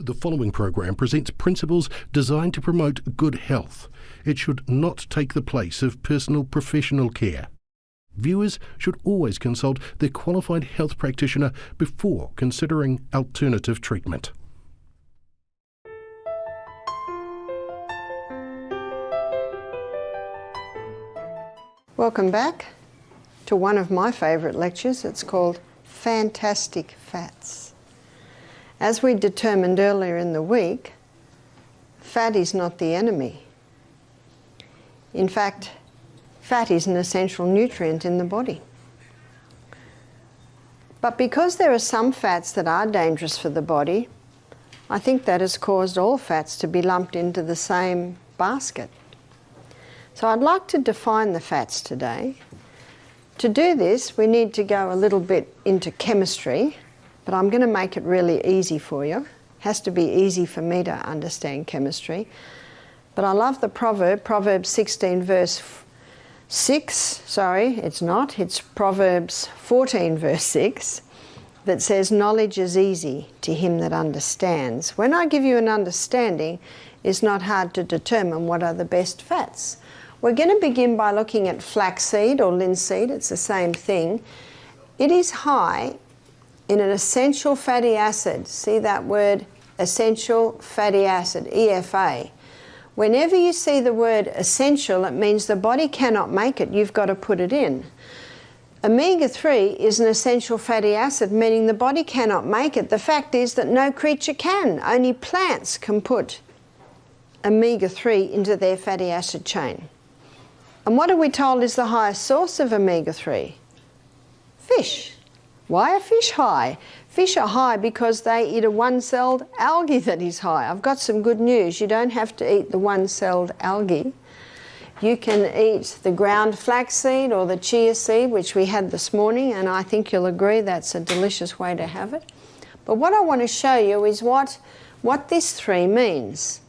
The following program presents principles designed to promote good health. It should not take the place of personal professional care. Viewers should always consult their qualified health practitioner before considering alternative treatment. Welcome back to one of my favourite lectures. It's called Fantastic Fats. As we determined earlier in the week, fat is not the enemy. In fact, fat is an essential nutrient in the body. But because there are some fats that are dangerous for the body, I think that has caused all fats to be lumped into the same basket. So I'd like to define the fats today. To do this, we need to go a little bit into chemistry, but I'm going to make it really easy for you. It has to be easy for me to understand chemistry. But I love the proverb, Proverbs 16 verse 6, sorry, it's not, it's Proverbs 14 verse 6, that says, knowledge is easy to him that understands. When I give you an understanding, it's not hard to determine what are the best fats. We're going to begin by looking at flaxseed or linseed, it's the same thing. It is high in an essential fatty acid. See that word, essential fatty acid, EFA. Whenever you see the word essential, it means the body cannot make it, you've got to put it in. Omega-3 is an essential fatty acid, meaning the body cannot make it. The fact is that no creature can, only plants can put omega-3 into their fatty acid chain. And what are we told is the highest source of omega-3? Fish. Why are fish high? Fish are high because they eat a one-celled algae that is high. I've got some good news. You don't have to eat the one-celled algae. You can eat the ground flaxseed or the chia seed, which we had this morning, and I think you'll agree that's a delicious way to have it. But what I want to show you is what this 3 means.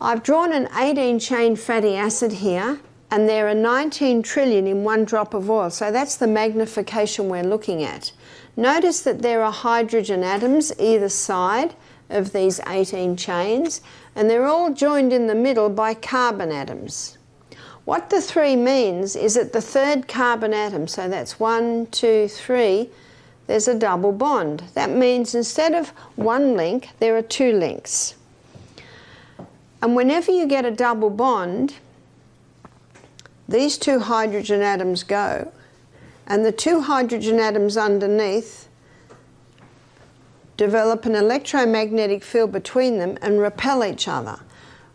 I've drawn an 18-chain fatty acid here, and there are 19 trillion in one drop of oil. So that's the magnification we're looking at. Notice that there are hydrogen atoms either side of these 18 chains, and they're all joined in the middle by carbon atoms. What the 3 means is that the 3rd carbon atom, so that's 1, 2, 3, there's a double bond. That means instead of 1 link, there are 2 links. And whenever you get a double bond, these 2 hydrogen atoms go, and the 2 hydrogen atoms underneath develop an electromagnetic field between them and repel each other.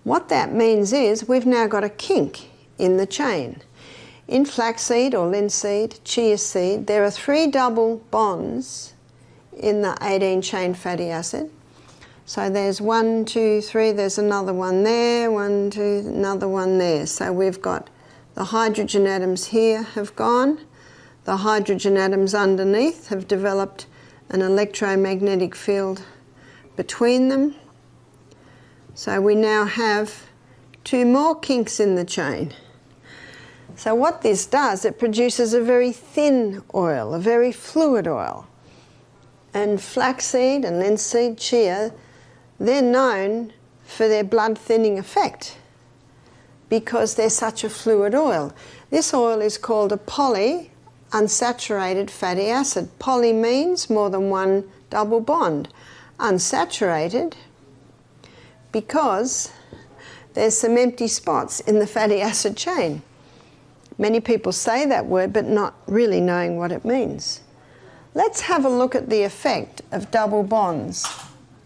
What that means is we've now got a kink in the chain. In flaxseed or linseed, chia seed, there are 3 double bonds in the 18-chain fatty acid. So there's 1, 2, 3, there's another one there, 1, 2, another one there. So we've got the hydrogen atoms here have gone. The hydrogen atoms underneath have developed an electromagnetic field between them. So we now have 2 more kinks in the chain. So what this does, it produces a very thin oil, a very fluid oil. And flaxseed and linseed, chia, they're known for their blood thinning effect, because they're such a fluid oil. This oil is called a polyunsaturated fatty acid. Poly means more than 1 double bond. Unsaturated because there's some empty spots in the fatty acid chain. Many people say that word but not really knowing what it means. Let's have a look at the effect of double bonds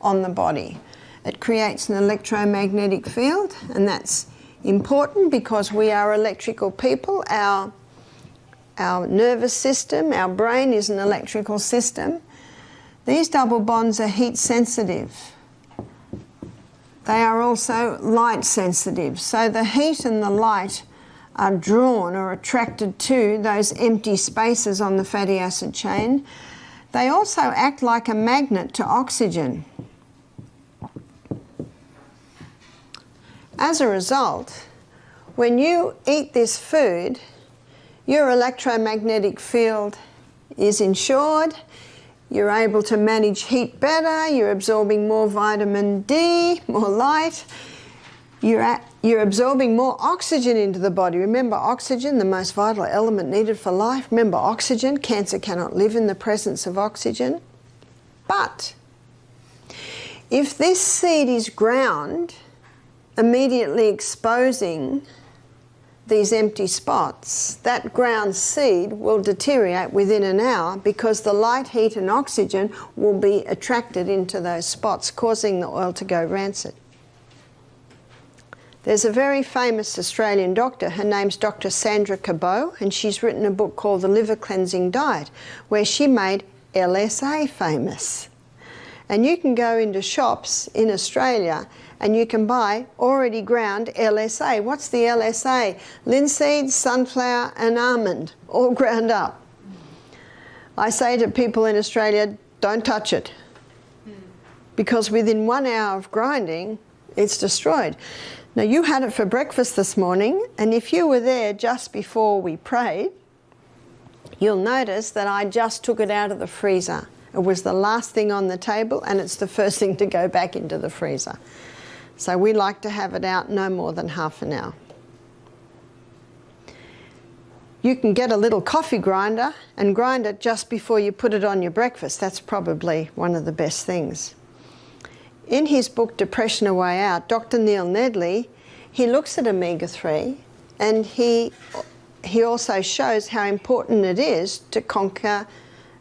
on the body. It creates an electromagnetic field, and that's important because we are electrical people. Our nervous system, our brain is an electrical system. These double bonds are heat sensitive. They are also light sensitive. So the heat and the light are drawn or attracted to those empty spaces on the fatty acid chain. They also act like a magnet to oxygen. As a result, when you eat this food, your electromagnetic field is ensured, You're able to manage heat better, you're absorbing more vitamin D, more light, you're absorbing more oxygen into the body. Remember oxygen, the most vital element needed for life. Remember oxygen, cancer cannot live in the presence of oxygen. But if this seed is ground, immediately exposing these empty spots, that ground seed will deteriorate within an hour because the light, heat and oxygen will be attracted into those spots, causing the oil to go rancid. There's a very famous Australian doctor, her name's Dr. Sandra Cabot, and she's written a book called The Liver Cleansing Diet, where she made LSA famous. And you can go into shops in Australia and you can buy already ground LSA. What's the LSA? Linseed, sunflower and almond, all ground up. I say to people in Australia, don't touch it, because within 1 hour of grinding, it's destroyed. Now, you had it for breakfast this morning, and if you were there just before we prayed, you'll notice that I just took it out of the freezer. It was the last thing on the table, and it's the first thing to go back into the freezer. So we like to have it out no more than half an hour. You can get a little coffee grinder and grind it just before you put it on your breakfast. That's probably one of the best things. In his book, Depression: A Way Out, Dr. Neil Nedley, he looks at omega-3 and he also shows how important it is to conquer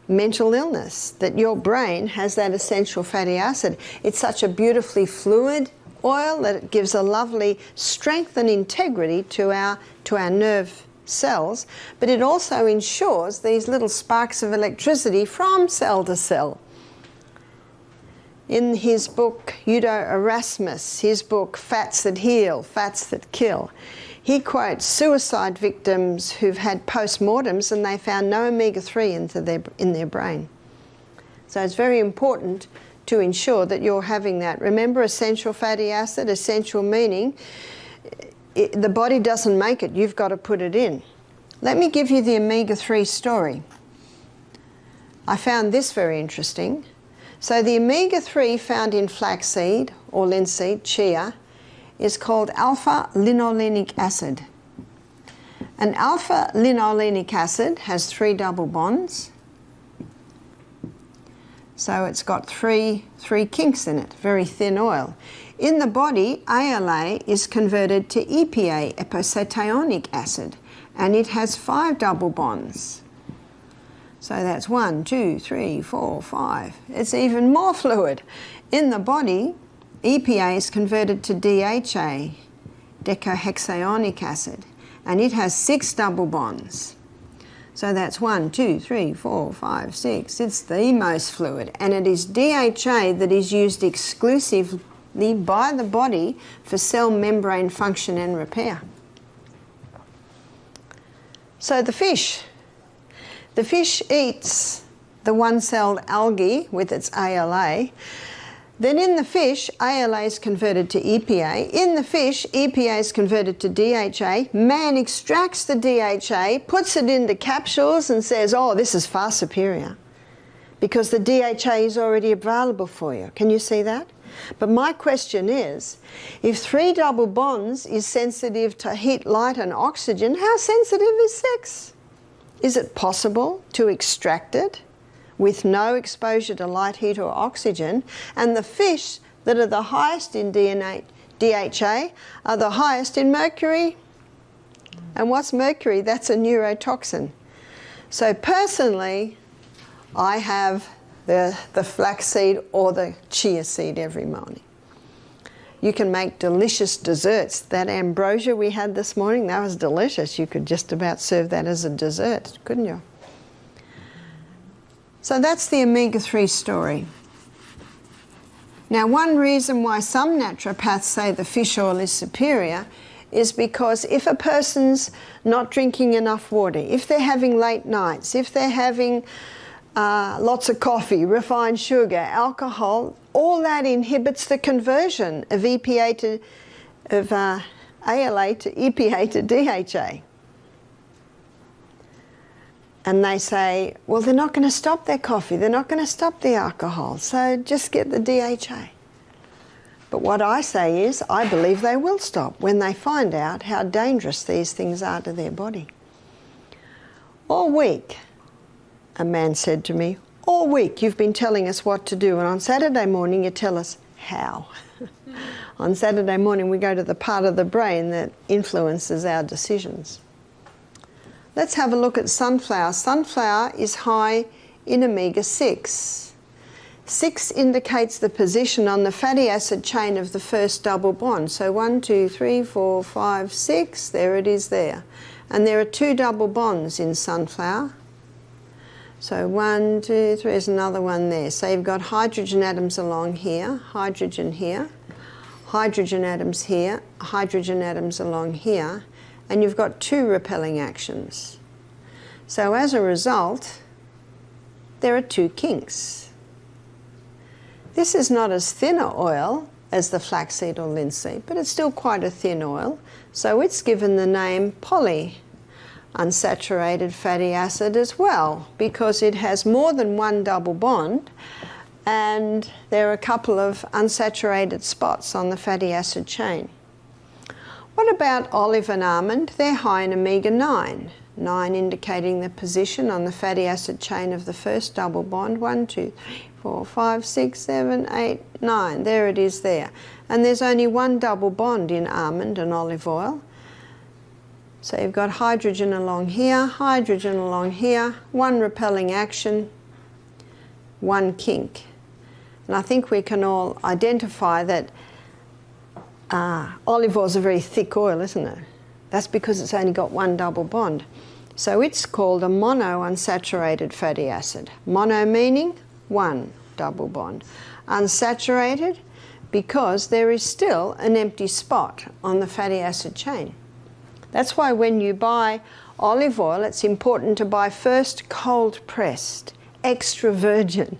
mental illness, that your brain has that essential fatty acid. It's such a beautifully fluid oil that it gives a lovely strength and integrity to our nerve cells, but it also ensures these little sparks of electricity from cell to cell. In his book, Udo Erasmus, his book, Fats That Heal, Fats That Kill, he quotes suicide victims who've had post-mortems and they found no omega-3 in their brain. So it's very important to ensure that you're having that. Remember, essential fatty acid, essential meaning, the body doesn't make it, you've got to put it in. Let me give you the omega-3 story. I found this very interesting. So the omega-3 found in flaxseed or linseed, chia, is called alpha-linolenic acid. And alpha-linolenic acid has 3 double bonds. So it's got three kinks in it, very thin oil. In the body, ALA is converted to EPA, eicosapentaenoic acid, and it has 5 double bonds. So that's 1, 2, 3, 4, 5. It's even more fluid. In the body, EPA is converted to DHA, decohexaonic acid, and it has 6 double bonds. So that's 1, 2, 3, 4, 5, 6. It's the most fluid, and it is DHA that is used exclusively by the body for cell membrane function and repair. So the fish eats the one-celled algae with its ALA. Then in the fish, ALA is converted to EPA. In the fish, EPA is converted to DHA. Man extracts the DHA, puts it into capsules and says, oh, this is far superior, because the DHA is already available for you. Can you see that? But my question is, if 3 double bonds is sensitive to heat, light and oxygen, how sensitive is sex? Is it possible to extract it with no exposure to light, heat or oxygen? And the fish that are the highest in DHA are the highest in mercury. And what's mercury? That's a neurotoxin. So personally, I have the flaxseed or the chia seed every morning. You can make delicious desserts. That ambrosia we had this morning, that was delicious. You could just about serve that as a dessert, couldn't you? So that's the omega-3 story. Now, one reason why some naturopaths say the fish oil is superior is because if a person's not drinking enough water, if they're having late nights, if they're having lots of coffee, refined sugar, alcohol, all that inhibits the conversion of ALA to EPA to DHA. And they say, well, they're not going to stop their coffee, they're not going to stop the alcohol, so just get the DHA. But what I say is, I believe they will stop when they find out how dangerous these things are to their body. All week, a man said to me, all week you've been telling us what to do, and on Saturday morning you tell us how. On Saturday morning we go to the part of the brain that influences our decisions. Let's have a look at sunflower. Sunflower is high in omega-6. 6 indicates the position on the fatty acid chain of the first double bond. So 1, 2, 3, 4, 5, 6, there it is there. And there are 2 double bonds in sunflower. So 1, 2, 3, there's another one there. So you've got hydrogen atoms along here, hydrogen here, hydrogen atoms here, hydrogen atoms along here, and you've got 2 repelling actions. So as a result, there are 2 kinks. This is not as thin an oil as the flaxseed or linseed, but it's still quite a thin oil, so it's given the name polyunsaturated fatty acid as well, because it has more than 1 double bond, and there are a couple of unsaturated spots on the fatty acid chain. What about olive and almond? They're high in omega-9. 9 indicating the position on the fatty acid chain of the first double bond. 1, 2, 3, 4, 5, 6, 7, 8, 9. There it is there. And there's only 1 double bond in almond and olive oil. So you've got hydrogen along here, hydrogen along here, 1 repelling action, 1 kink. And I think we can all identify that olive oil is a very thick oil, isn't it? That's because it's only got 1 double bond. So it's called a monounsaturated fatty acid. Mono meaning 1 double bond. Unsaturated because there is still an empty spot on the fatty acid chain. That's why when you buy olive oil, it's important to buy first cold pressed, extra virgin,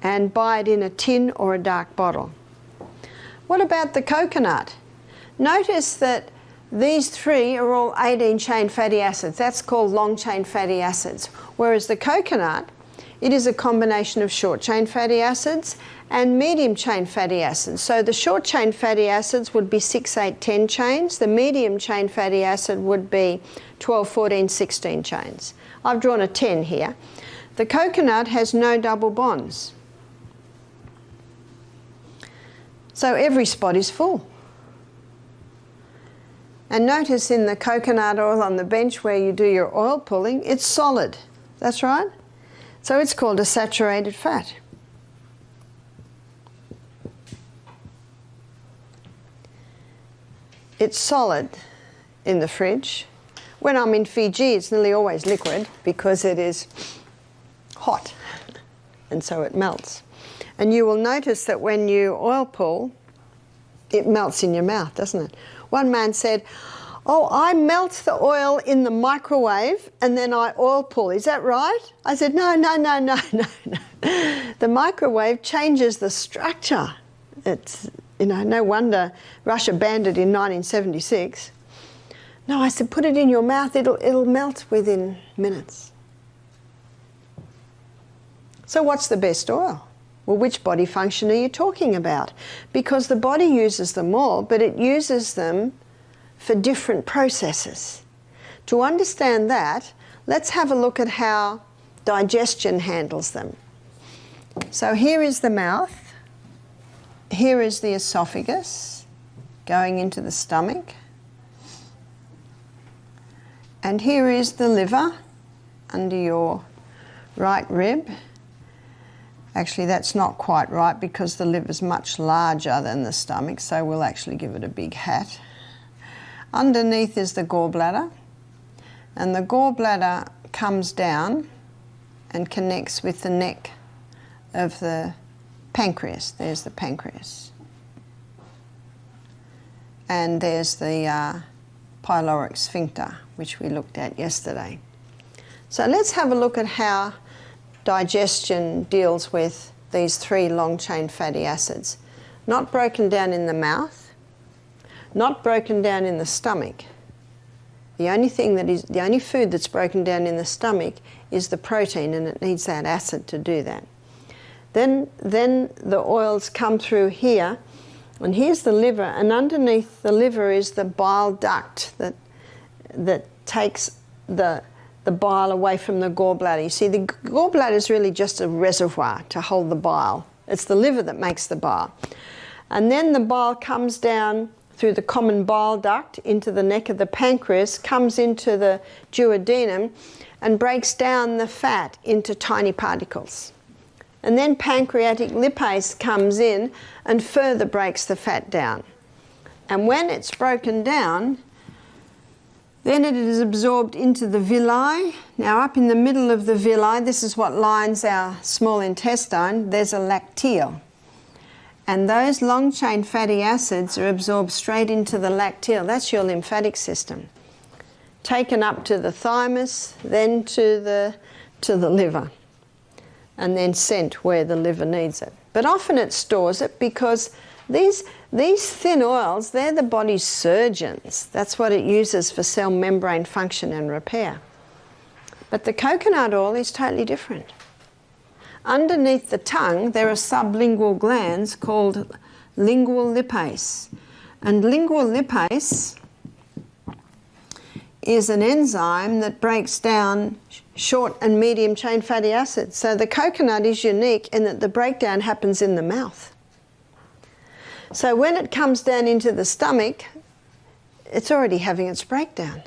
and buy it in a tin or a dark bottle. What about the coconut? Notice that these 3 are all 18-chain fatty acids. That's called long-chain fatty acids. Whereas the coconut, it is a combination of short-chain fatty acids and medium-chain fatty acids. So the short-chain fatty acids would be 6, 8, 10 chains. The medium-chain fatty acid would be 12, 14, 16 chains. I've drawn a 10 here. The coconut has no double bonds. So every spot is full. And notice in the coconut oil on the bench where you do your oil pulling, it's solid. That's right. So it's called a saturated fat. It's solid in the fridge. When I'm in Fiji, it's nearly always liquid because it is hot, and so it melts. And you will notice that when you oil pull, it melts in your mouth, doesn't it? One man said, oh, I melt the oil in the microwave and then I oil pull. Is that right? I said, no. The microwave changes the structure. It's, no wonder Russia banned it in 1976. No, I said, put it in your mouth, it'll melt within minutes. So what's the best oil? Well, which body function are you talking about? Because the body uses them all, but it uses them for different processes. To understand that, let's have a look at how digestion handles them. So here is the mouth, here is the esophagus going into the stomach, and here is the liver under your right rib. Actually, that's not quite right because the liver is much larger than the stomach, so we'll actually give it a big hat. Underneath is the gallbladder, and the gallbladder comes down and connects with the neck of the pancreas. There's the pancreas. And there's the pyloric sphincter, which we looked at yesterday. So let's have a look at how digestion deals with these 3 long-chain fatty acids. Not broken down in the mouth, not broken down in the stomach, The only food that's broken down in the stomach is the protein, and it needs that acid to do that. Then the oils come through here, and here's the liver, and underneath the liver is the bile duct that takes the bile away from the gallbladder. You see, the gallbladder is really just a reservoir to hold the bile. It's the liver that makes the bile. And then the bile comes down through the common bile duct into the neck of the pancreas, comes into the duodenum, and breaks down the fat into tiny particles. And then pancreatic lipase comes in and further breaks the fat down. And when it's broken down, then it is absorbed into the villi. Now up in the middle of the villi, this is what lines our small intestine, there's a lacteal. And those long-chain fatty acids are absorbed straight into the lacteal. That's your lymphatic system. Taken up to the thymus, then to the liver, and then sent where the liver needs it. But often it stores it because these thin oils, they're the body's surgeons. That's what it uses for cell membrane function and repair. But the coconut oil is totally different. Underneath the tongue, there are sublingual glands called lingual lipase. And lingual lipase is an enzyme that breaks down short and medium chain fatty acids. So the coconut is unique in that the breakdown happens in the mouth. So when it comes down into the stomach, it's already having its breakdown.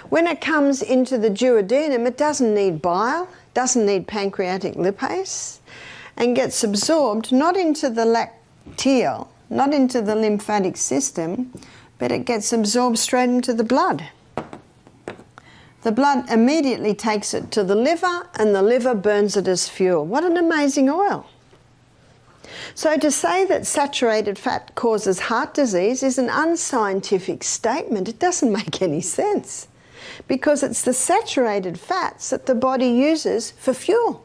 When it comes into the duodenum, it doesn't need bile, doesn't need pancreatic lipase, and gets absorbed not into the lacteal, not into the lymphatic system, but it gets absorbed straight into the blood. The blood immediately takes it to the liver, and the liver burns it as fuel. What an amazing oil. So to say that saturated fat causes heart disease is an unscientific statement. It doesn't make any sense because it's the saturated fats that the body uses for fuel.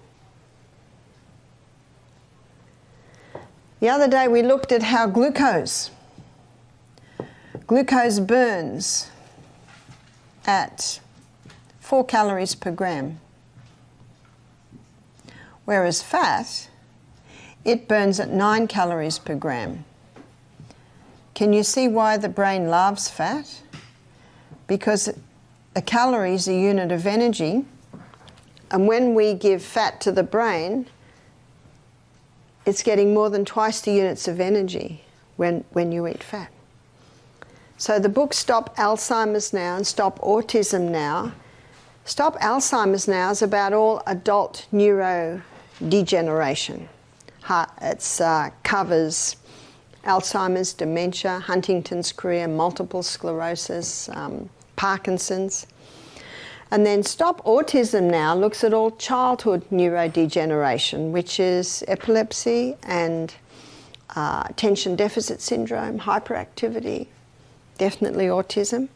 The other day we looked at how glucose burns at 4 calories per gram, whereas fat, it burns at 9 calories per gram. Can you see why the brain loves fat? Because a calorie is a unit of energy, and when we give fat to the brain, it's getting more than twice the units of energy when you eat fat. So the book Stop Alzheimer's Now and Stop Autism Now. Stop Alzheimer's Now is about all adult neurodegeneration. It covers Alzheimer's, dementia, Huntington's chorea, multiple sclerosis, Parkinson's. And then Stop Autism Now looks at all childhood neurodegeneration, which is epilepsy and attention deficit syndrome, hyperactivity, definitely autism.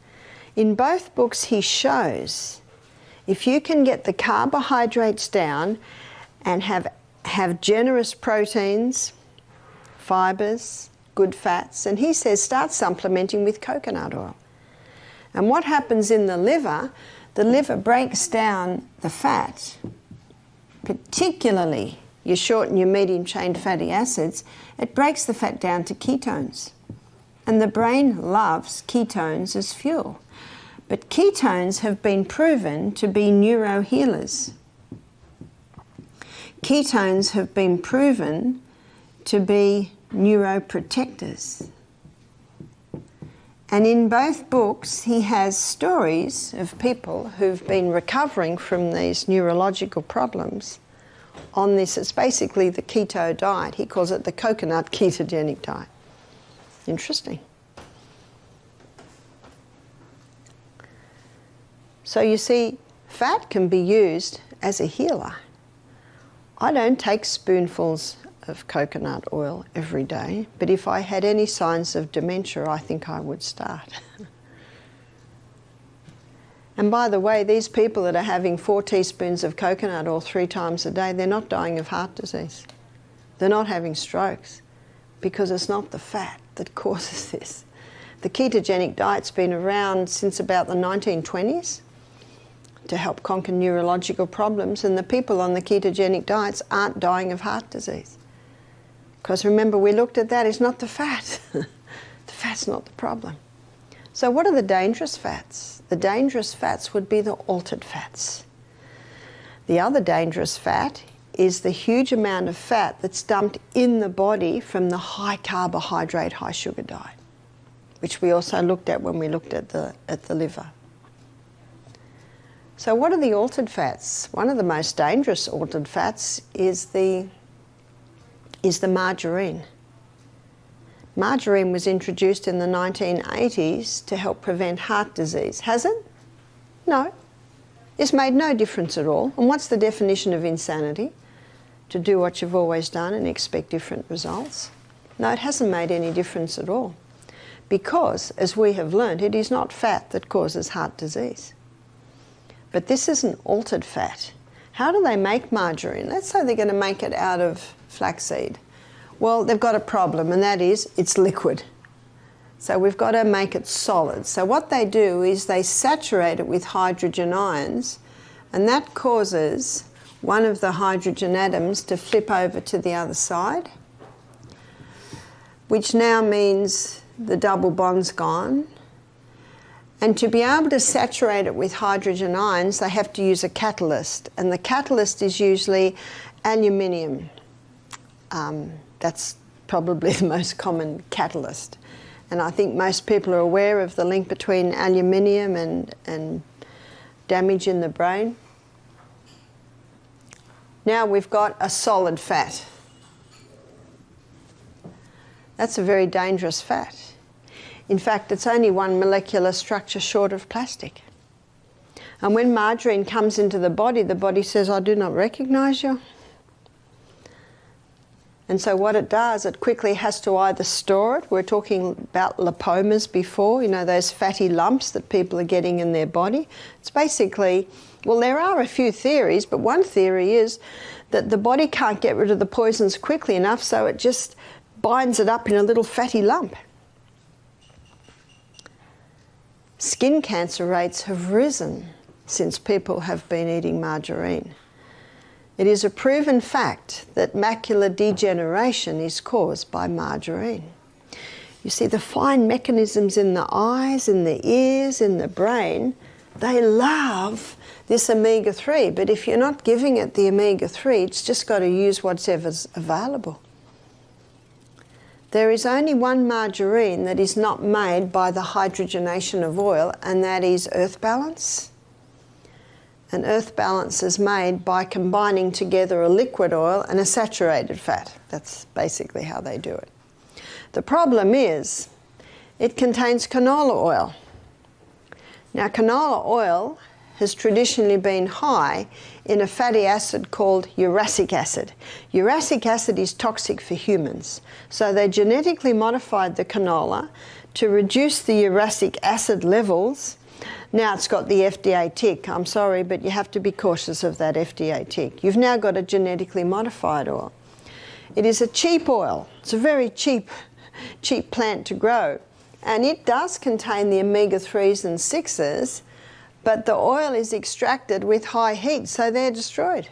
In both books he shows if you can get the carbohydrates down and have generous proteins, fibres, good fats, and he says start supplementing with coconut oil. And what happens in the liver breaks down the fat, particularly your short and your medium chain fatty acids. It breaks the fat down to ketones. And the brain loves ketones as fuel. But ketones have been proven to be neurohealers. Ketones have been proven to be neuroprotectors. And in both books, he has stories of people who've been recovering from these neurological problems on this. It's basically the keto diet. He calls it the coconut ketogenic diet. Interesting. So you see, fat can be used as a healer. I don't take spoonfuls of coconut oil every day, but if I had any signs of dementia, I think I would start. And by the way, these people that are having 4 teaspoons of coconut oil 3 times a day, they're not dying of heart disease. They're not having strokes because it's not the fat that causes this. The ketogenic diet's been around since about the 1920s to help conquer neurological problems, and the people on the ketogenic diets aren't dying of heart disease. Because remember, we looked at that, it's not the fat. The fat's not the problem. So what are the dangerous fats? The dangerous fats would be the altered fats. The other dangerous fat is the huge amount of fat that's dumped in the body from the high carbohydrate, high sugar diet, which we also looked at when we looked at the liver. So what are the altered fats? One of the most dangerous altered fats is the margarine. Margarine was introduced in the 1980s to help prevent heart disease. Has it? No. It's made no difference at all. And what's the definition of insanity? To do what you've always done and expect different results. No, it hasn't made any difference at all. Because, as we have learned, it is not fat that causes heart disease. But this is an altered fat. How do they make margarine? Let's say they're going to make it out of flaxseed. Well, they've got a problem, and that is it's liquid. So we've got to make it solid. So what they do is they saturate it with hydrogen ions, and that causes one of the hydrogen atoms to flip over to the other side, which now means the double bond's gone. And to be able to saturate it with hydrogen ions, they have to use a catalyst, and the catalyst is usually aluminium. That's probably the most common catalyst. And I think most people are aware of the link between aluminium and damage in the brain. Now we've got a solid fat. That's a very dangerous fat. In fact, it's only one molecular structure short of plastic. And when margarine comes into the body says, I do not recognize you. And so what it does, it quickly has to either store it. We're talking about lipomas before, you know, those fatty lumps that people are getting in their body. It's basically, well, there are a few theories, but one theory is that the body can't get rid of the poisons quickly enough, so it just binds it up in a little fatty lump. Skin cancer rates have risen since people have been eating margarine. It is a proven fact that macular degeneration is caused by margarine. You see, the fine mechanisms in the eyes, in the ears, in the brain, they love this omega-3, but if you're not giving it the omega-3, it's just got to use whatever's available. There is only one margarine that is not made by the hydrogenation of oil, and that is Earth Balance. And Earth Balance is made by combining together a liquid oil and a saturated fat. That's basically how they do it. The problem is it contains canola oil. Now, canola oil has traditionally been high in a fatty acid called uracic acid. Uracic acid is toxic for humans. So they genetically modified the canola to reduce the uracic acid levels. Now it's got the FDA tick. I'm sorry, but you have to be cautious of that FDA tick. You've now got a genetically modified oil. It is a cheap oil. It's a very cheap plant to grow. And it does contain the omega-3s and 6s, but the oil is extracted with high heat, so they're destroyed.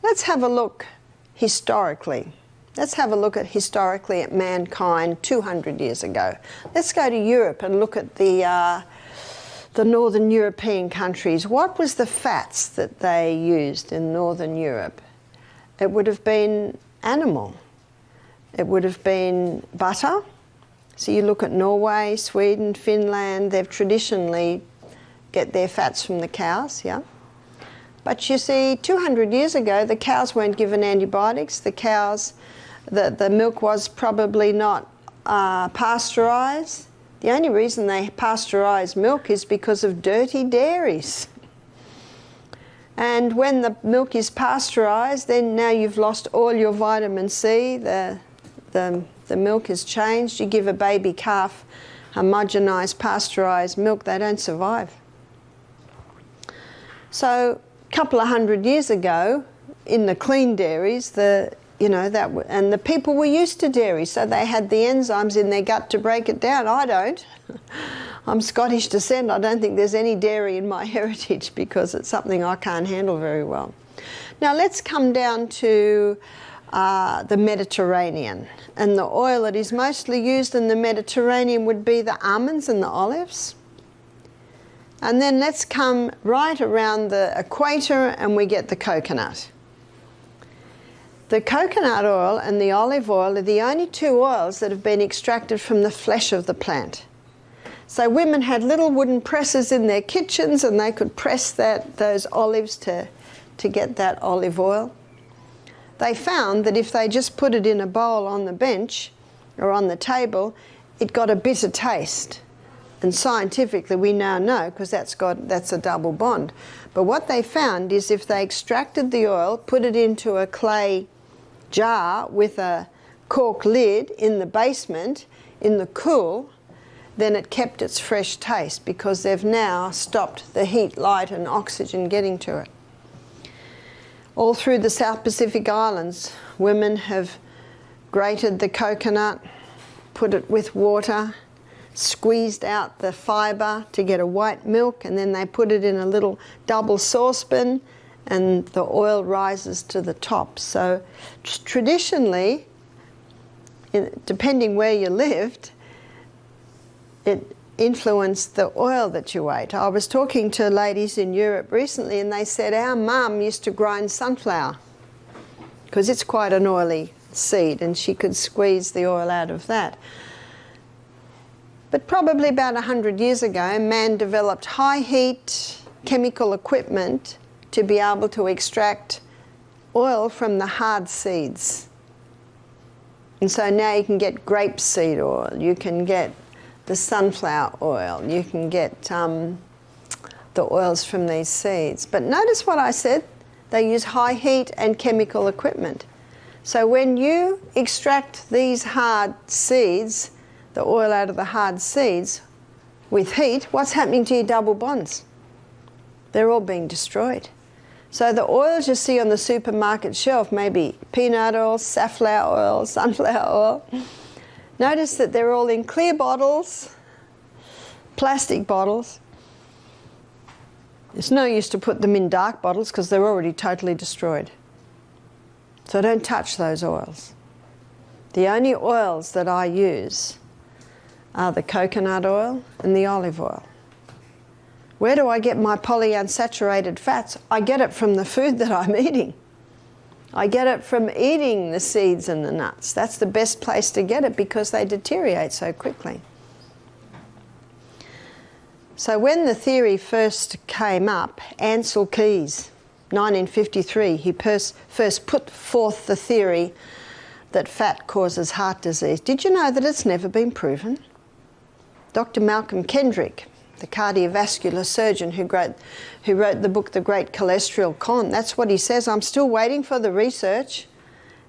Let's have a look historically. Let's have a look at historically at mankind 200 years ago. Let's go to Europe and look at the northern European countries. What was the fats that they used in northern Europe? It would have been animal. It would have been butter. So you look at Norway, Sweden, Finland, they've traditionally get their fats from the cows, yeah? But you see, 200 years ago, the cows weren't given antibiotics. The cows, the milk was probably not pasteurised. The only reason they pasteurise milk is because of dirty dairies. And when the milk is pasteurised, then now you've lost all your vitamin C, the milk has changed. You give a baby calf homogenised, pasteurised milk, they don't survive. So a couple of hundred years ago, in the clean dairies, the you know, and the people were used to dairy, so they had the enzymes in their gut to break it down. I don't. I'm Scottish descent. I don't think there's any dairy in my heritage because it's something I can't handle very well. Now let's come down to the Mediterranean. And the oil that is mostly used in the Mediterranean would be the almonds and the olives. And then let's come right around the equator and we get the coconut. The coconut oil and the olive oil are the only two oils that have been extracted from the flesh of the plant. So women had little wooden presses in their kitchens and they could press those olives to get that olive oil. They found that if they just put it in a bowl on the bench or on the table, it got a bitter taste. And scientifically we now know, because that's a double bond. But what they found is if they extracted the oil, put it into a clay jar with a cork lid in the basement, in the cool, then it kept its fresh taste because they've now stopped the heat, light and oxygen getting to it. All through the South Pacific Islands, women have grated the coconut, put it with water, squeezed out the fibre to get a white milk, and then they put it in a little double saucepan and the oil rises to the top. So traditionally, depending where you lived, it influenced the oil that you ate. I was talking to ladies in Europe recently and they said our mum used to grind sunflower because it's quite an oily seed and she could squeeze the oil out of that. But probably about 100 years ago, man developed high heat chemical equipment to be able to extract oil from the hard seeds. And so now you can get grapeseed oil, you can get the sunflower oil, you can get the oils from these seeds. But notice what I said, they use high heat and chemical equipment. So when you extract these hard seeds, the oil out of the hard seeds, with heat, what's happening to your double bonds? They're all being destroyed. So the oils you see on the supermarket shelf, maybe peanut oil, safflower oil, sunflower oil, notice that they're all in clear bottles, plastic bottles. It's no use to put them in dark bottles because they're already totally destroyed. So don't touch those oils. The only oils that I use are the coconut oil and the olive oil. Where do I get my polyunsaturated fats? I get it from the food that I'm eating. I get it from eating the seeds and the nuts. That's the best place to get it because they deteriorate so quickly. So when the theory first came up, Ancel Keys, 1953, he first put forth the theory that fat causes heart disease. Did you know that it's never been proven? Dr. Malcolm Kendrick, the cardiovascular surgeon who wrote the book The Great Cholesterol Con, that's what he says. I'm still waiting for the research.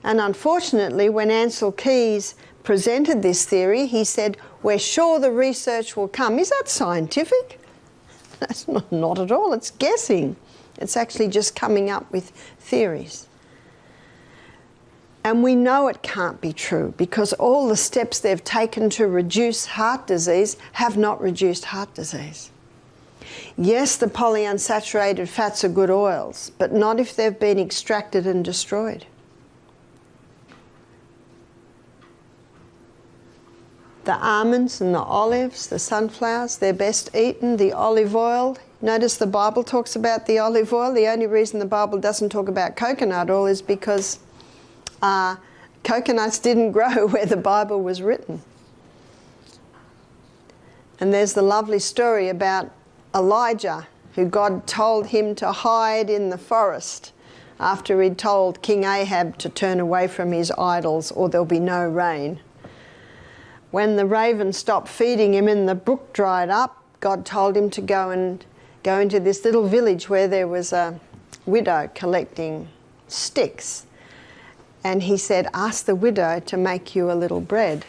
And unfortunately, when Ancel Keys presented this theory, he said, we're sure the research will come. Is that scientific? That's not at all. It's guessing. It's actually just coming up with theories. And we know it can't be true because all the steps they've taken to reduce heart disease have not reduced heart disease. Yes, the polyunsaturated fats are good oils, but not if they've been extracted and destroyed. The almonds and the olives, the sunflowers, they're best eaten. The olive oil, notice the Bible talks about the olive oil. The only reason the Bible doesn't talk about coconut oil is because coconuts didn't grow where the Bible was written. And there's the lovely story about Elijah, who God told him to hide in the forest after he'd told King Ahab to turn away from his idols or there'll be no rain. When the raven stopped feeding him and the brook dried up, God told him to go into this little village where there was a widow collecting sticks. And he said, ask the widow to make you a little bread.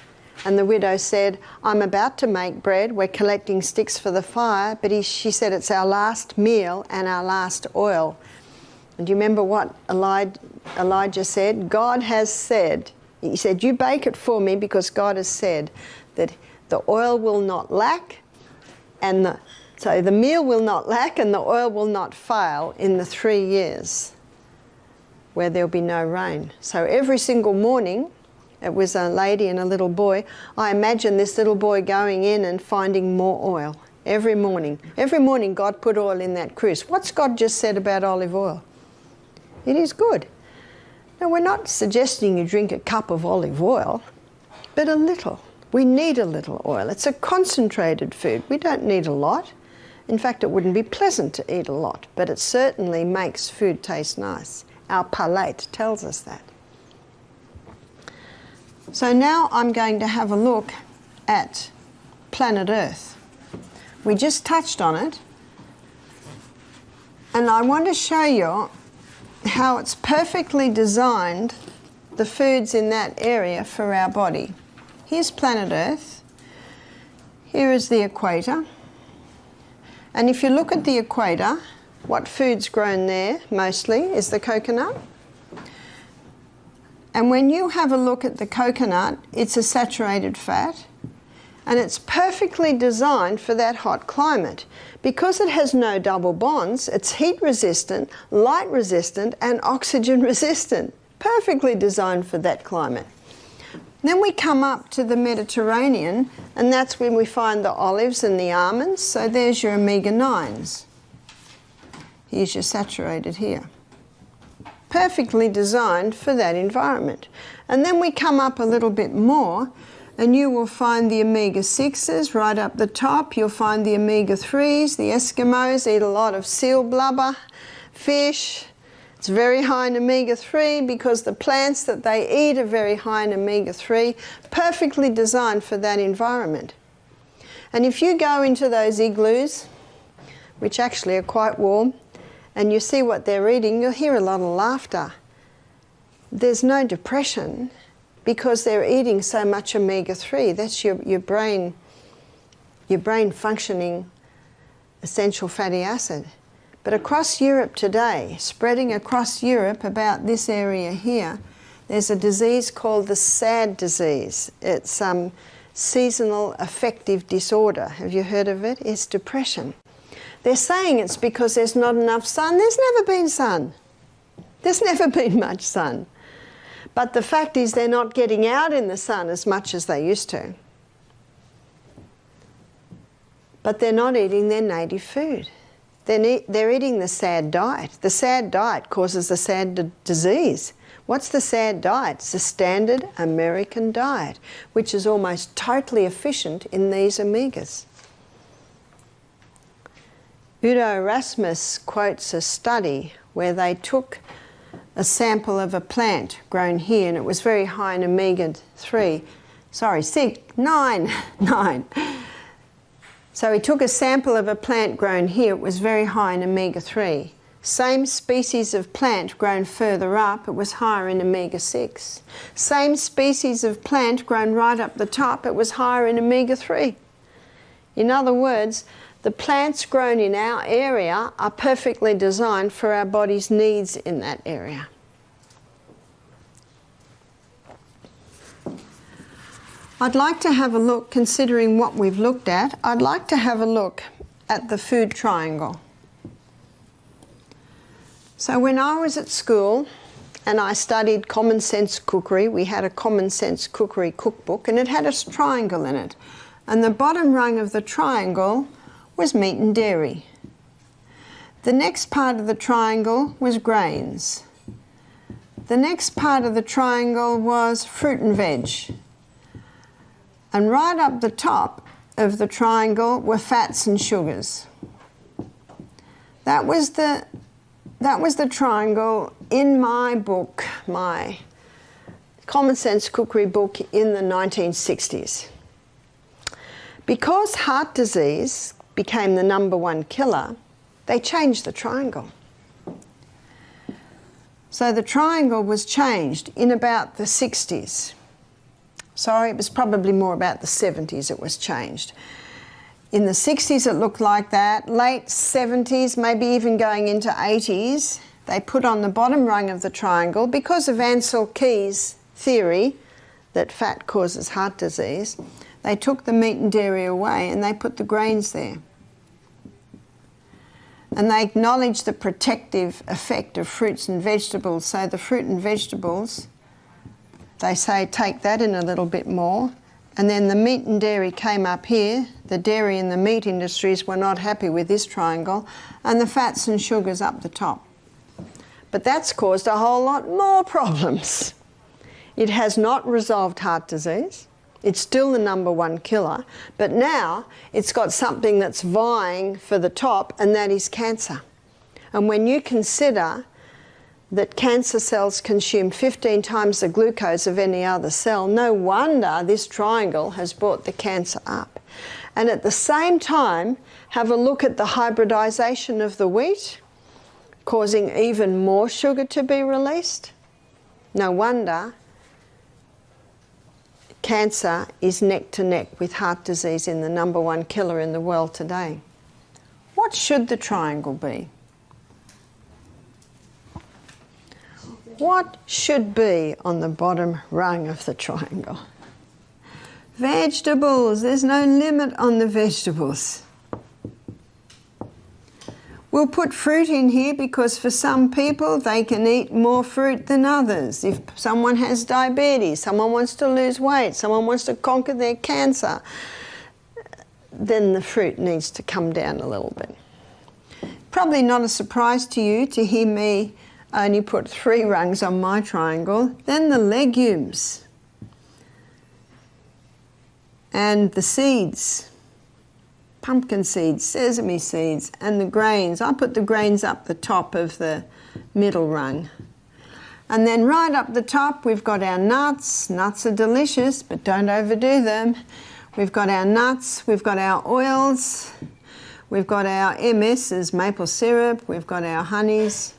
And the widow said, I'm about to make bread. We're collecting sticks for the fire. But she said, it's our last meal and our last oil. And do you remember what Elijah said? God has said, he said, you bake it for me because God has said that the oil will not lack, and so the meal will not lack and the oil will not fail in the 3 years where there'll be no rain. So every single morning, it was a lady and a little boy. I imagine this little boy going in and finding more oil every morning. Every morning God put oil in that cruse. What's God just said about olive oil? It is good. Now, we're not suggesting you drink a cup of olive oil, but a little. We need a little oil. It's a concentrated food. We don't need a lot. In fact, it wouldn't be pleasant to eat a lot, but it certainly makes food taste nice. Our palate tells us that. So now I'm going to have a look at planet Earth. We just touched on it, and I want to show you how it's perfectly designed, the foods in that area for our body. Here's planet Earth. Here is the equator. And if you look at the equator, what food's grown there mostly is the coconut. And when you have a look at the coconut, it's a saturated fat, and it's perfectly designed for that hot climate. Because it has no double bonds, it's heat resistant, light resistant, and oxygen resistant. Perfectly designed for that climate. Then we come up to the Mediterranean, and that's when we find the olives and the almonds. So there's your omega-9s. Here's your saturated here. Perfectly designed for that environment. And then we come up a little bit more, and you will find the omega-6s right up the top. You'll find the omega-3s. The Eskimos eat a lot of seal blubber, fish. It's very high in omega-3 because the plants that they eat are very high in omega-3, perfectly designed for that environment. And if you go into those igloos, which actually are quite warm, and you see what they're eating, you'll hear a lot of laughter. There's no depression because they're eating so much omega-3. That's your brain functioning essential fatty acid. But across Europe today, spreading across Europe about this area here, there's a disease called the SAD disease. It's seasonal affective disorder. Have you heard of it? It's depression. They're saying it's because there's not enough sun. There's never been sun. There's never been much sun. But the fact is they're not getting out in the sun as much as they used to. But they're not eating their native food. They're eating the SAD diet. The SAD diet causes the SAD disease. What's the SAD diet? It's the standard American diet, which is almost totally efficient in these omegas. Udo Erasmus quotes a study where they took a sample of a plant grown here, and it was very high in omega-3. Sorry, 9. So he took a sample of a plant grown here, it was very high in omega-3. Same species of plant grown further up, it was higher in omega-6. Same species of plant grown right up the top, it was higher in omega-3. In other words, the plants grown in our area are perfectly designed for our body's needs in that area. I'd like to have a look, considering what we've looked at, I'd like to have a look at the food triangle. So when I was at school and I studied common sense cookery, we had a common sense cookery cookbook, and it had a triangle in it. And the bottom rung of the triangle was meat and dairy. The next part of the triangle was grains. The next part of the triangle was fruit and veg. And right up the top of the triangle were fats and sugars. That was the triangle in my book, my Common Sense Cookery book in the 1960s. Because heart disease became the #1 killer, they changed the triangle. So the triangle was changed in about the 60s. Sorry, it was probably more about the 70s it was changed. In the 60s it looked like that. Late 70s, maybe even going into 80s, they put on the bottom rung of the triangle, because of Ansel Keys' theory that fat causes heart disease, they took the meat and dairy away and they put the grains there. And they acknowledged the protective effect of fruits and vegetables. So the fruit and vegetables, they say take that in a little bit more. And then the meat and dairy came up here. The dairy and the meat industries were not happy with this triangle, and the fats and sugars up the top. But that's caused a whole lot more problems. It has not resolved heart disease. It's still the #1 killer, but now it's got something that's vying for the top, and that is cancer. And when you consider that cancer cells consume 15 times the glucose of any other cell, no wonder this triangle has brought the cancer up. And at the same time, have a look at the hybridization of the wheat, causing even more sugar to be released. No wonder cancer is neck to neck with heart disease in the #1 killer in the world today. What should the triangle be? What should be on the bottom rung of the triangle? Vegetables. There's no limit on the vegetables. We'll put fruit in here because for some people they can eat more fruit than others. If someone has diabetes, someone wants to lose weight, someone wants to conquer their cancer, then the fruit needs to come down a little bit. Probably not a surprise to you to hear me only put 3 rungs on my triangle. Then the legumes and the seeds. Pumpkin seeds, sesame seeds, and the grains. I put the grains up the top of the middle rung. And then right up the top we've got our nuts. Nuts are delicious, but don't overdo them. We've got our nuts, we've got our oils, we've got our MSs, maple syrup, we've got our honeys.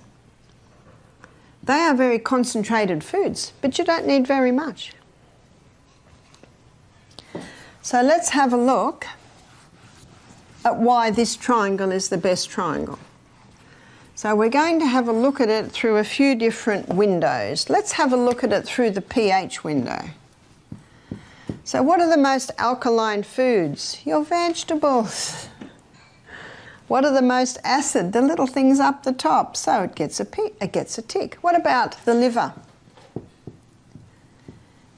They are very concentrated foods, but you don't need very much. So let's have a look at why this triangle is the best triangle. So we're going to have a look at it through a few different windows. Let's have a look at it through the pH window. So what are the most alkaline foods? Your vegetables. What are the most acid? The little things up the top. So it gets a tick. What about the liver?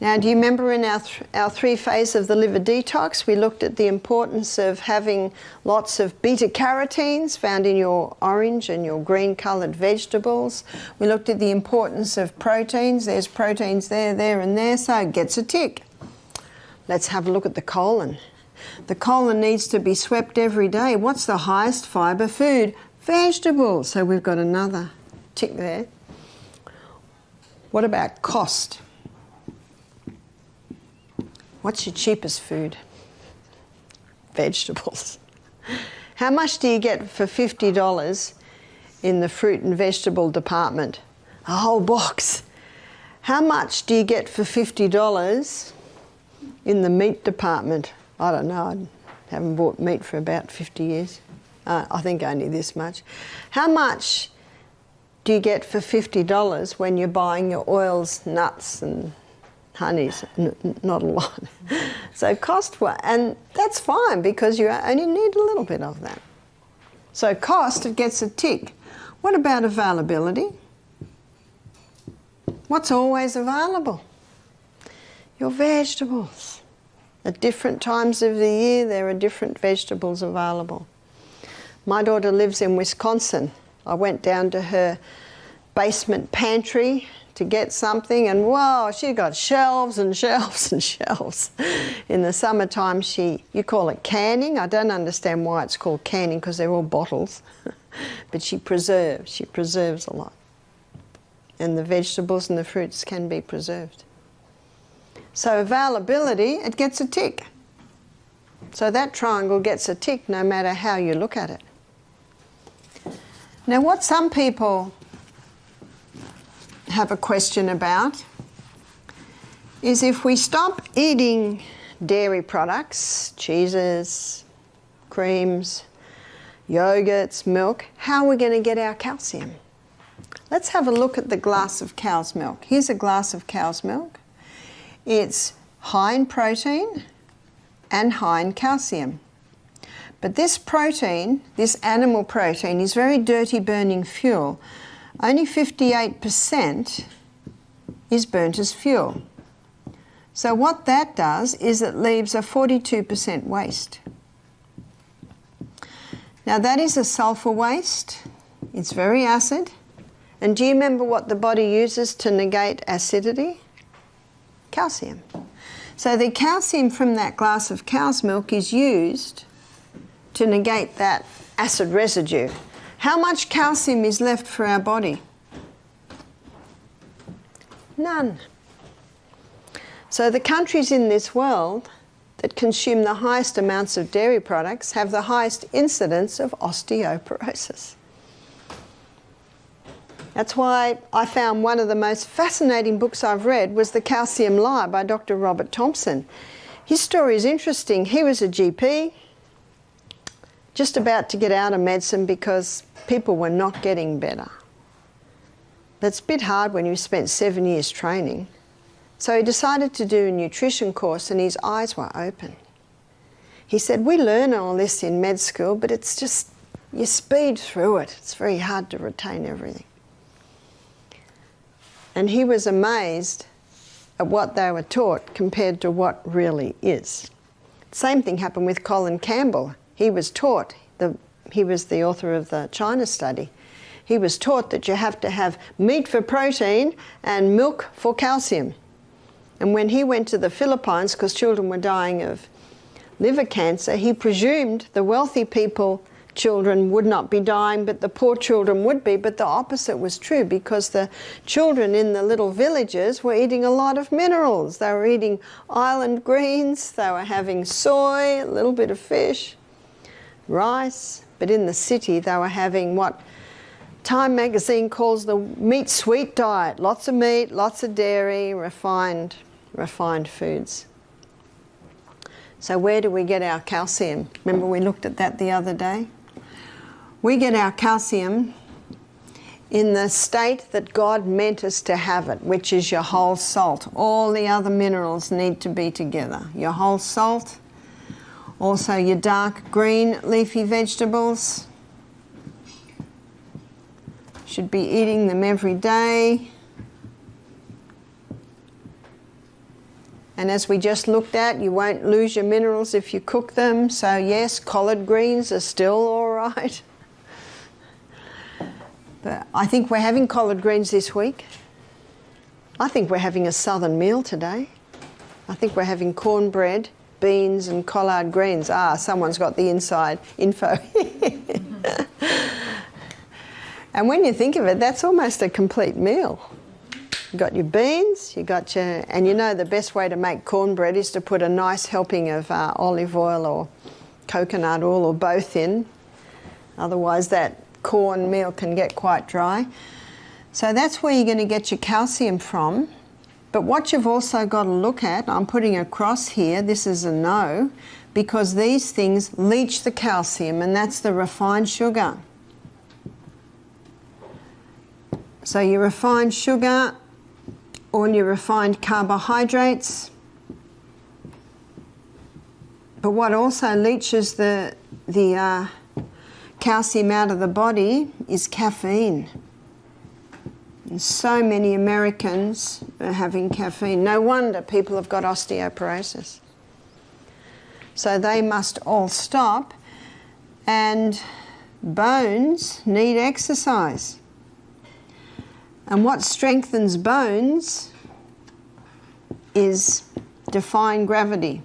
Now, do you remember in our 3 phases of the liver detox, we looked at the importance of having lots of beta-carotenes found in your orange and your green-coloured vegetables. We looked at the importance of proteins. There's proteins there, there and there, so it gets a tick. Let's have a look at the colon. The colon needs to be swept every day. What's the highest fibre food? Vegetables. So we've got another tick there. What about cost? What's your cheapest food? Vegetables. How much do you get for $50 in the fruit and vegetable department? A whole box. How much do you get for $50 in the meat department? I don't know. I haven't bought meat for about 50 years. I think only this much. How much do you get for $50 when you're buying your oils, nuts and honeys? Not a lot. So cost, and that's fine because you only need a little bit of that. So cost, it gets a tick. What about availability? What's always available? Your vegetables. At different times of the year, there are different vegetables available. My daughter lives in Wisconsin. I went down to her basement pantry to get something, and wow, she got shelves and shelves and shelves. In the summertime, you call it canning. I don't understand why it's called canning because they're all bottles. But she preserves a lot. And the vegetables and the fruits can be preserved. So availability, it gets a tick. So that triangle gets a tick no matter how you look at it. Now what some people have a question about is if we stop eating dairy products, cheeses, creams, yogurts, milk, how are we going to get our calcium? Let's have a look at the glass of cow's milk. Here's a glass of cow's milk. It's high in protein and high in calcium. But this protein, this animal protein, is very dirty burning fuel. Only 58% is burnt as fuel. So what that does is it leaves a 42% waste. Now that is a sulfur waste. It's very acid. And do you remember what the body uses to negate acidity? Calcium. So the calcium from that glass of cow's milk is used to negate that acid residue. How much calcium is left for our body? None. So the countries in this world that consume the highest amounts of dairy products have the highest incidence of osteoporosis. That's why I found one of the most fascinating books I've read was The Calcium Lie by Dr. Robert Thompson. His story is interesting. He was a GP, just about to get out of medicine because people were not getting better. That's a bit hard when you've spent 7 years training. So he decided to do a nutrition course and his eyes were open. He said, we learn all this in med school, but it's just, you speed through it. It's very hard to retain everything. And he was amazed at what they were taught compared to what really is. Same thing happened with Colin Campbell. He was taught, he was the author of the China study, he was taught that you have to have meat for protein and milk for calcium. And when he went to the Philippines, because children were dying of liver cancer, he presumed the wealthy people, children would not be dying, but the poor children would be. But the opposite was true, because the children in the little villages were eating a lot of minerals. They were eating island greens, they were having soy, a little bit of fish, rice. But in the city, they were having what Time magazine calls the meat sweet diet. Lots of meat, lots of dairy, refined foods. So where do we get our calcium? Remember we looked at that the other day? We get our calcium in the state that God meant us to have it, which is your whole salt. All the other minerals need to be together. Your whole salt, also your dark green leafy vegetables. Should be eating them every day. And as we just looked at, you won't lose your minerals if you cook them. So yes, collard greens are still all right. But I think we're having collard greens this week. I think we're having a southern meal today. I think we're having cornbread, beans and collard greens. Ah, someone's got the inside info. And when you think of it, that's almost a complete meal. You've got your beans, and you know the best way to make cornbread is to put a nice helping of olive oil or coconut oil or both in. Otherwise that corn meal can get quite dry. So that's where you're going to get your calcium from. But what you've also got to look at, I'm putting a cross here, this is a no, because these things leach the calcium, and that's the refined sugar. So your refined sugar, all your refined carbohydrates. But what also leaches the calcium out of the body is caffeine. And so many Americans are having caffeine. No wonder people have got osteoporosis. So they must all stop, and bones need exercise. And what strengthens bones is defying gravity.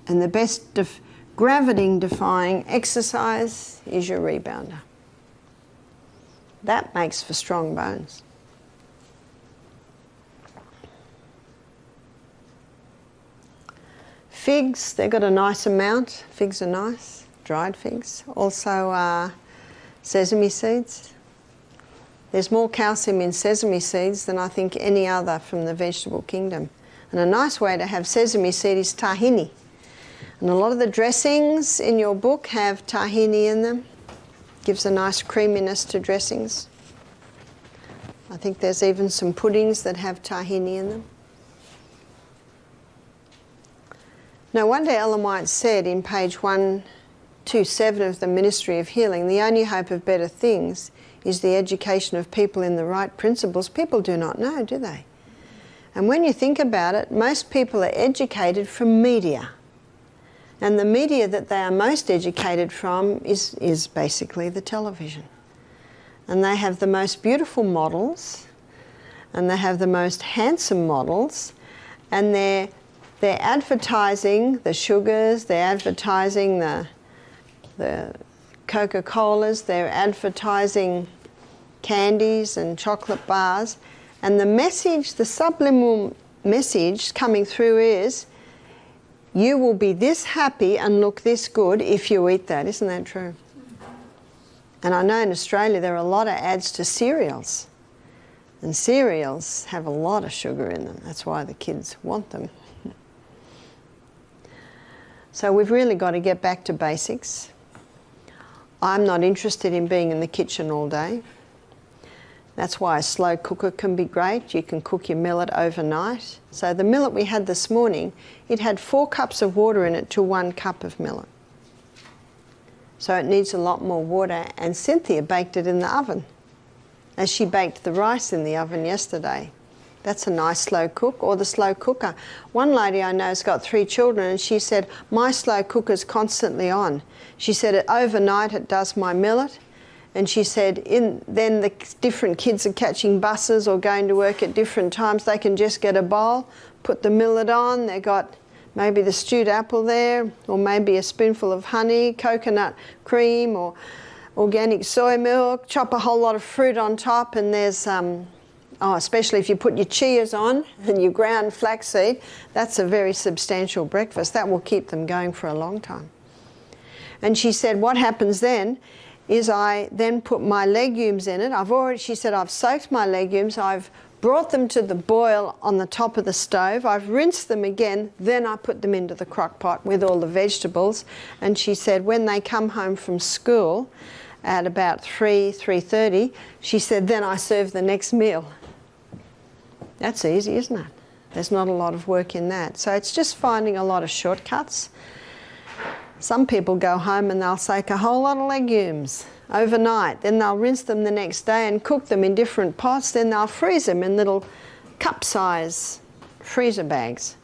And the best gravity-defying exercise is your rebounder. That makes for strong bones. Figs, they've got a nice amount. Figs are nice, dried figs. Also sesame seeds. There's more calcium in sesame seeds than I think any other from the vegetable kingdom. And a nice way to have sesame seed is tahini. And a lot of the dressings in your book have tahini in them. Gives a nice creaminess to dressings. I think there's even some puddings that have tahini in them. No wonder Ellen White said in page 127 of the Ministry of Healing, the only hope of better things is the education of people in the right principles. People do not know, do they? And when you think about it, most people are educated from media. And the media that they are most educated from is basically the television. And they have the most beautiful models, and they have the most handsome models, and they're advertising the sugars, they're advertising the Coca-Colas, they're advertising candies and chocolate bars, and the message, the subliminal message coming through is, you will be this happy and look this good if you eat that. Isn't that true? And I know in Australia there are a lot of ads to cereals, and cereals have a lot of sugar in them. That's why the kids want them. So we've really got to get back to basics. I'm not interested in being in the kitchen all day. That's why a slow cooker can be great. You can cook your millet overnight. So the millet we had this morning, it had 4 cups of water in it to 1 cup of millet. So it needs a lot more water, and Cynthia baked it in the oven, as she baked the rice in the oven yesterday. That's a nice slow cook, or the slow cooker. One lady I know has got 3 children, and she said, my slow cooker's constantly on. She said, overnight it does my millet, and she said, then the different kids are catching buses or going to work at different times. They can just get a bowl, put the millet on, they've got maybe the stewed apple there, or maybe a spoonful of honey, coconut cream, or organic soy milk, chop a whole lot of fruit on top, and there's especially if you put your chias on and your ground flaxseed, that's a very substantial breakfast. That will keep them going for a long time. And she said, what happens then is I then put my legumes in it. She said, I've soaked my legumes, I've brought them to the boil on the top of the stove, I've rinsed them again, then I put them into the crock pot with all the vegetables. And she said when they come home from school at about 3:30, she said, then I serve the next meal. That's easy, isn't it? There's not a lot of work in that. So it's just finding a lot of shortcuts. Some people go home and they'll soak a whole lot of legumes overnight. Then they'll rinse them the next day and cook them in different pots. Then they'll freeze them in little cup-size freezer bags.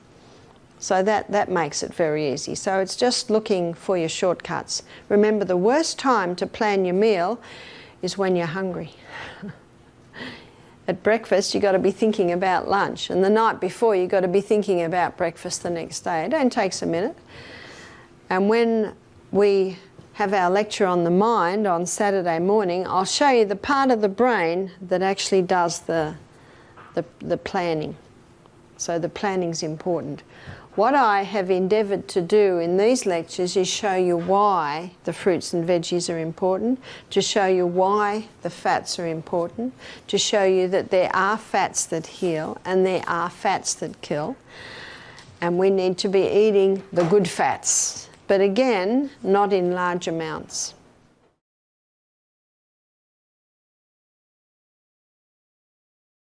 So that makes it very easy. So it's just looking for your shortcuts. Remember, the worst time to plan your meal is when you're hungry. At breakfast, you've got to be thinking about lunch. And the night before, you've got to be thinking about breakfast the next day. It only takes a minute. And when we have our lecture on the mind on Saturday morning, I'll show you the part of the brain that actually does the planning. So the planning's important. What I have endeavoured to do in these lectures is show you why the fruits and veggies are important, to show you why the fats are important, to show you that there are fats that heal and there are fats that kill, and we need to be eating the good fats, but again, not in large amounts.